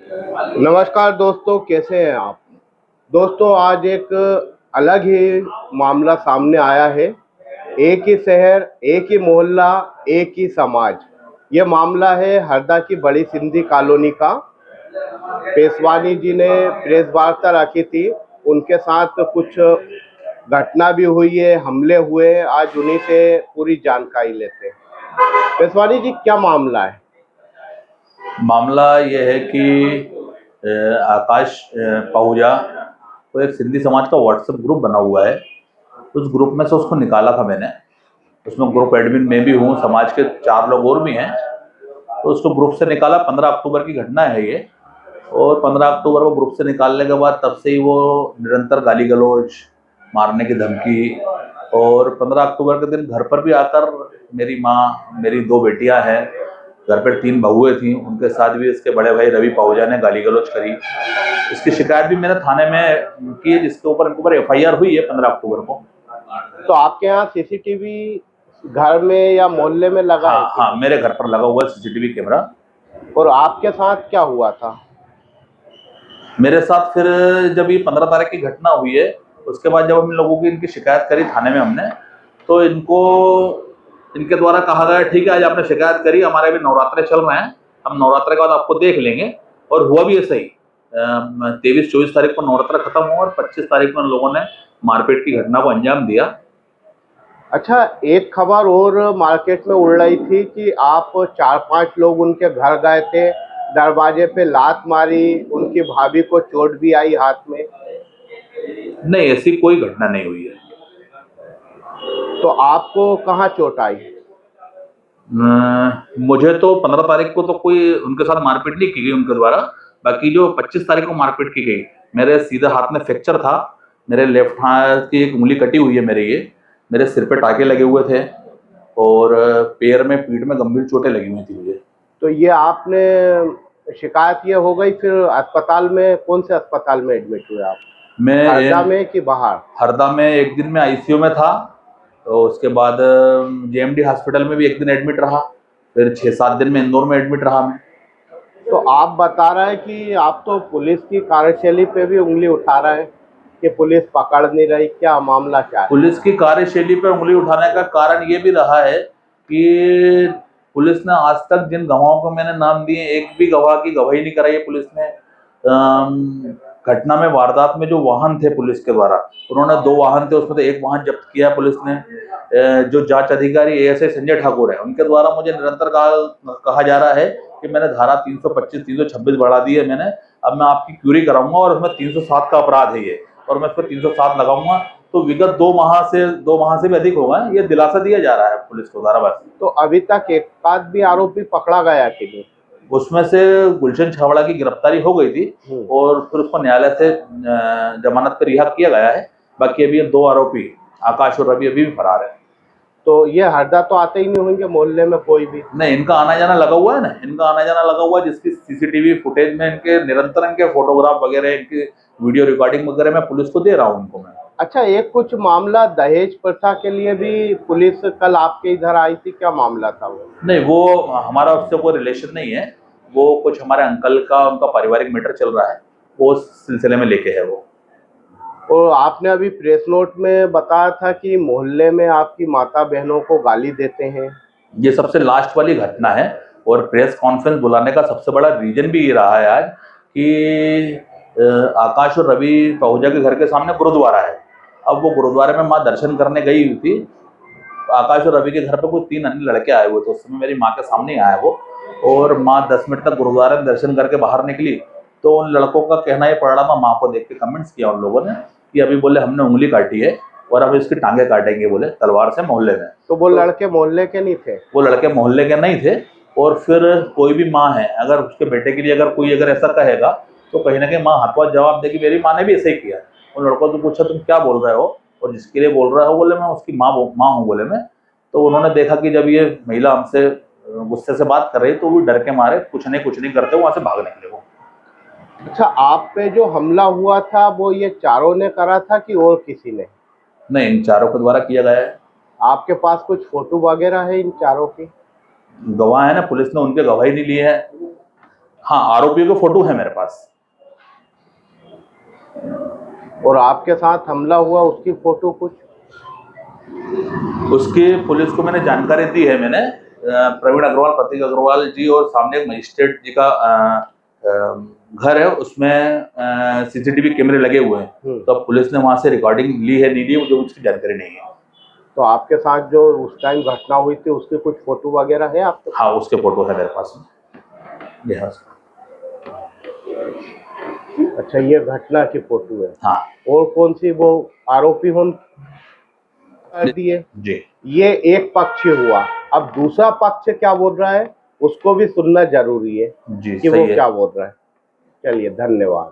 नमस्कार दोस्तों, कैसे हैं आप? दोस्तों, आज एक अलग ही मामला सामने आया है। एक ही शहर, एक ही मोहल्ला, एक ही समाज। ये मामला है हरदा की बड़ी सिंधी कॉलोनी का। पेशवानी जी ने प्रेस वार्ता रखी थी। उनके साथ कुछ घटना भी हुई है, हमले हुए हैं। आज उन्हीं से पूरी जानकारी लेते हैं। पेशवानी जी, क्या मामला है? मामला ये है कि आकाश पहुजा तो एक सिंधी समाज का व्हाट्सएप ग्रुप बना हुआ है। उस ग्रुप में से उसको निकाला था मैंने। उसमें ग्रुप एडमिन मैं भी हूँ, समाज के 4 लोग और भी हैं। तो उसको ग्रुप से निकाला। 15 अक्टूबर की घटना है ये। और 15 अक्टूबर को ग्रुप से निकालने के बाद तब से ही वो निरंतर गाली गलौज, मारने की धमकी। और 15 अक्टूबर के दिन घर पर भी आकर मेरी माँ, मेरी 2 बेटियां हैं, घर पर 3 बहुएं थी, उनके साथ भी इसके बड़े भाई रवि पहुजा ने गाली गलौज करी। इसकी शिकायत भी मैंने थाने में की है, जिसके ऊपर इनके ऊपर एफआईआर हुई है 15 अक्टूबर को। तो आपके यहाँ सीसीटीवी घर में या मोहल्ले में लगा है हाँ कि हाँ, नहीं? मेरे घर पर लगा हुआ है सीसीटीवी कैमरा। और आपके साथ क्या हुआ था? मेरे साथ फिर जब ये 15 तारीख की घटना हुई है, उसके बाद जब हम लोगों की इनकी शिकायत करी थाने में हमने, तो इनको इनके द्वारा कहा गया ठीक है, आज आपने शिकायत करी, हमारे भी नवरात्रे चल रहे हैं, हम नवरात्रे के बाद आपको देख लेंगे। और हुआ भी ऐसा ही। 23-24 तारीख को नवरात्रा खत्म हुआ और 25 तारीख को उन लोगों ने मारपीट की घटना को अंजाम दिया। अच्छा, एक खबर और मार्केट में उड़ रही थी कि आप 4-5 लोग उनके घर गए थे, दरवाजे पे लात मारी, उनकी भाभी को चोट भी आई हाथ में। नहीं, ऐसी कोई घटना नहीं हुई है। तो आपको कहाँ चोट आई? मुझे तो 15 तारीख को तो कोई उनके साथ मारपीट नहीं की गई उनके द्वारा। बाकी जो 25 तारीख को मारपीट की गई, मेरे सीधे हाथ में फ्रैक्चर था, मेरे लेफ्ट हाथ की एक उंगली कटी हुई है मेरे सिर पे टाके लगे हुए थे, और पैर में, पीठ में गंभीर चोटें लगी हुई थी मुझे। तो ये आपने शिकायत ये हो गई, फिर अस्पताल में कौन से अस्पताल में एडमिट हुए आप? मैं हरदा में कि बाहर? हरदा में एक दिन में आईसीयू में था, तो उसके बाद जेएमडी हॉस्पिटल में भी एक दिन एडमिट रहा, फिर 6-7 दिन में इंदौर में एडमिट रहा मैं। तो आप बता रहे हैं कि आप तो पुलिस की कार्यशैली पे भी उंगली उठा रहे हैं कि पुलिस पकड़ नहीं रही। क्या मामला क्या है? पुलिस की कार्यशैली पर उंगली उठाने का कारण ये भी रहा है कि पुलिस ने आज तक जिन गवाहों को मैंने नाम दिए, एक भी गवाह की गवाही नहीं कराई है पुलिस ने। घटना में, वारदात में जो वाहन थे पुलिस के द्वारा, उन्होंने 2 वाहन थे, उसमें से 1 वाहन जब्त किया पुलिस ने। जो जांच अधिकारी एएसआई संजय ठाकुर है, उनके द्वारा मुझे निरंतर कहा जा रहा है कि मैंने धारा 325, 326 बढ़ा दी है मैंने, अब मैं आपकी क्यूरी कराऊंगा और उसमें 307 का अपराध है ये, और मैं इस पर 307 लगाऊंगा। तो विगत 2 माह से भी अधिक हो गए, ये दिलासा दिया जा रहा है पुलिस को धारावासी। तो अभी तक एक आध भी आरोपी पकड़ा गया कि नहीं? उसमें से गुलशन छावड़ा की गिरफ्तारी हो गई थी और फिर उसको न्यायालय से जमानत पर रिहा किया गया है। बाकी अभी ये 2 आरोपी आकाश और रवि अभी भी फरार है। तो ये हरदा तो आते ही नहीं होंगे मोहल्ले में कोई भी? नहीं, इनका आना जाना लगा हुआ है ना, इनका आना जाना लगा हुआ है, जिसकी सीसीटीवी फुटेज में इनके निरंतर इनके फोटोग्राफ वगैरह, इनकी वीडियो रिकॉर्डिंग वगैरह मैं पुलिस को दे रहा हूँ उनको मैं। अच्छा, एक कुछ मामला दहेज प्रथा के लिए भी पुलिस कल आपके इधर आई थी। क्या मामला था वो? नहीं, वो हमारा उससे कोई रिलेशन नहीं है। वो कुछ हमारे अंकल का, उनका पारिवारिक मैटर चल रहा है, वो उस सिलसिले में लेके है वो। और आपने अभी प्रेस नोट में बताया था कि मोहल्ले में आपकी माता बहनों को गाली देते हैं। ये सबसे लास्ट वाली घटना है, और प्रेस कॉन्फ्रेंस बुलाने का सबसे बड़ा रीजन भी ये रहा है आज कि आकाश और रवि पहुजा के घर के सामने गुरुद्वारा है। अब वो गुरुद्वारे में माँ दर्शन करने गई हुई थी। आकाश और रवि के घर पे कोई 3 अन्य लड़के आए हुए थे, उस समय मेरी माँ के सामने ही आया वो। और माँ 10 मिनट तक गुरुद्वारे में दर्शन करके बाहर निकली, तो उन लड़कों का कहना ये पड़ रहा था, माँ को देख के कमेंट्स किया उन लोगों ने कि अभी बोले हमने उंगली काटी है और अब इसकी टांगे काटेंगे, बोले तलवार से, मोहल्ले में। तो वो लड़के मोहल्ले के नहीं थे? वो लड़के मोहल्ले के नहीं थे। और फिर कोई भी माँ है, अगर उसके बेटे के लिए अगर कोई अगर ऐसा कहेगा, तो कहीं ना कहीं माँ हाथों जवाब देगी। मेरी माँ ने भी ऐसा ही किया। उन लड़कों से पूछा तुम क्या बोल रहे हो, और जिसके लिए बोल रहे हो, बोले मैं उसकी माँ हूँ, बोले मैं। तो उन्होंने देखा कि जब ये महिला हमसे गुस्से से बात कर रही, तो वो डर के मारे कुछ नहीं करते वहां से भाग निकले वो। अच्छा, आप पे जो हमला हुआ था वो ये चारों ने करा था कि और किसी ने? नहीं, इन चारों के द्वारा किया गया है। आपके पास कुछ फोटो वगैरह है इन चारों की? गवाह है ना, पुलिस ने उनके गवाही नहीं ली है। हाँ, आरोपियों के फोटो है मेरे पास। और आपके साथ हमला हुआ उसकी फोटो कुछ? उसकी पुलिस को मैंने जानकारी दी है। मैंने प्रवीण अग्रवाल, प्रतीक अग्रवाल जी और सामने एक मजिस्ट्रेट जी का घर है, उसमें सीसीटीवी कैमरे लगे हुए हैं। तो अब पुलिस ने वहां से रिकॉर्डिंग ली है, नहीं ली, मुझे उसकी जानकारी नहीं है। तो आपके साथ जो उस टाइम घटना हुई थी उसकी कुछ फोटो वगैरह है आपके पास? हाँ, उसके फोटो है मेरे पास में। ये हाँ। अच्छा, ये घटना की फोटो है। हाँ और कौन सी वो आरोपी हों कर दिए? जी। ये एक पक्ष हुआ। अब दूसरा पक्ष क्या बोल रहा है उसको भी सुनना जरूरी है जी कि वो सही है। क्या बोल रहा है। चलिए, धन्यवाद।